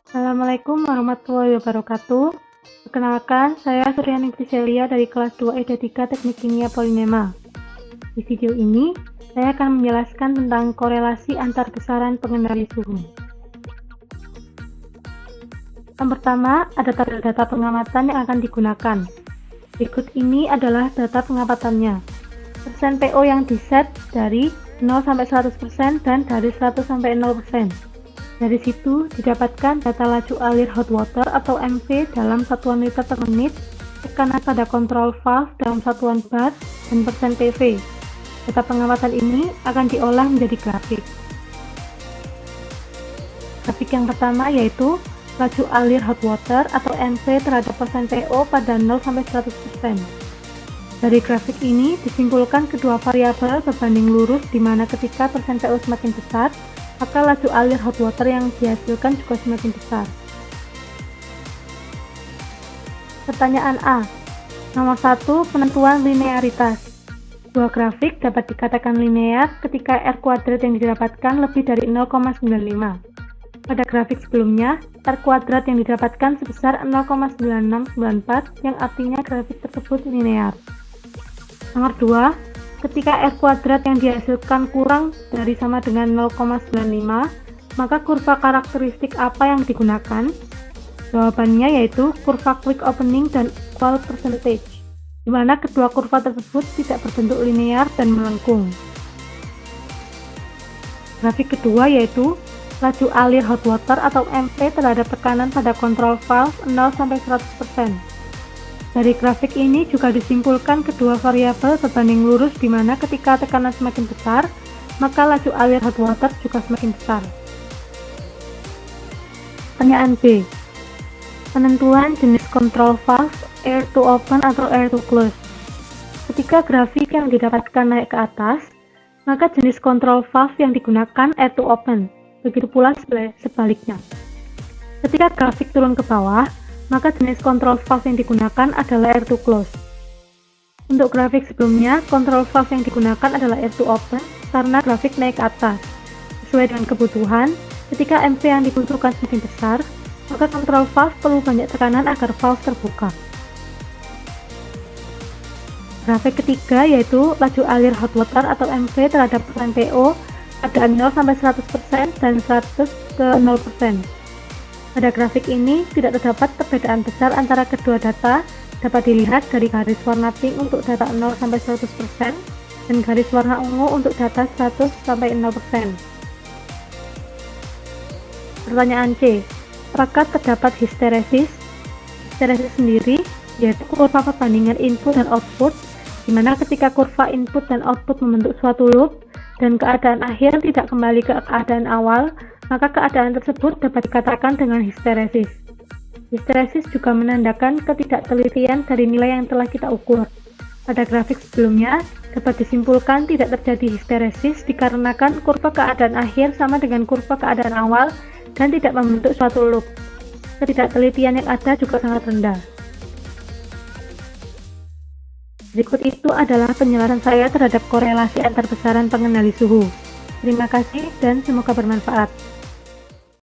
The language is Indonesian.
Assalamualaikum warahmatullahi wabarakatuh. Perkenalkan, saya Suryani Priselia dari kelas 2 Edatika Teknik Kimia Polinema. Di video ini, saya akan menjelaskan tentang korelasi antar besaran pengendali suhu. Yang pertama, ada tabel data pengamatan yang akan digunakan. Berikut ini adalah data pengamatannya. Persen PO yang diset dari 0-100% dan dari 100-0%. Dari situ didapatkan data laju alir hot water atau MV dalam satuan liter per menit, tekanan pada kontrol valve dalam satuan bar, dan persen PV. Data pengamatan ini akan diolah menjadi grafik. Grafik yang pertama yaitu laju alir hot water atau MV terhadap persen PO pada 0-100%. Dari grafik ini disimpulkan kedua variabel berbanding lurus di mana ketika persen PO semakin besar, maka laju alir hot water yang dihasilkan juga semakin besar. Pertanyaan A. Nomor 1. Penentuan linearitas. Sebuah grafik dapat dikatakan linear ketika R kuadrat yang didapatkan lebih dari 0,95. Pada grafik sebelumnya, R kuadrat yang didapatkan sebesar 0,9694 yang artinya grafik tersebut linear. Nomor 2. Ketika R kuadrat yang dihasilkan kurang dari sama dengan 0,95, maka kurva karakteristik apa yang digunakan? Jawabannya yaitu kurva quick opening dan equal percentage, di mana kedua kurva tersebut tidak berbentuk linear dan melengkung. Grafik kedua yaitu laju alir hot water atau MV terhadap tekanan pada kontrol valve 0-100%. Dari grafik ini juga disimpulkan kedua variabel berbanding lurus di mana ketika tekanan semakin besar, maka laju alir hot water juga semakin besar. Pertanyaan B. Penentuan jenis kontrol valve air to open atau air to close. Ketika grafik yang didapatkan naik ke atas, maka jenis kontrol valve yang digunakan air to open. Begitu pula sebaliknya. Ketika grafik turun ke bawah, maka jenis kontrol valve yang digunakan adalah air to close. Untuk grafik sebelumnya, kontrol valve yang digunakan adalah air to open karena grafik naik ke atas. Sesuai dengan kebutuhan, ketika MV yang dibutuhkan semakin besar, maka kontrol valve perlu banyak tekanan agar valve terbuka. Grafik ketiga yaitu laju alir hot water atau MV terhadap persen PO pada 0-100% dan 100-0%. Pada grafik ini tidak terdapat perbedaan besar antara kedua data, dapat dilihat dari garis warna pink untuk data 0-100% dan garis warna ungu untuk data 100-0%. Pertanyaan C. Apakah terdapat histeresis? Histeresis sendiri yaitu kurva perbandingan input dan output, di mana ketika kurva input dan output membentuk suatu loop dan keadaan akhir tidak kembali ke keadaan awal, maka keadaan tersebut dapat dikatakan dengan histeresis. Histeresis juga menandakan ketidaktelitian dari nilai yang telah kita ukur. Pada grafik sebelumnya, dapat disimpulkan tidak terjadi histeresis dikarenakan kurva keadaan akhir sama dengan kurva keadaan awal dan tidak membentuk suatu loop. Ketidaktelitian yang ada juga sangat rendah. Berikut itu adalah penjelasan saya terhadap korelasi antar besaran pengendali suhu. Terima kasih dan semoga bermanfaat.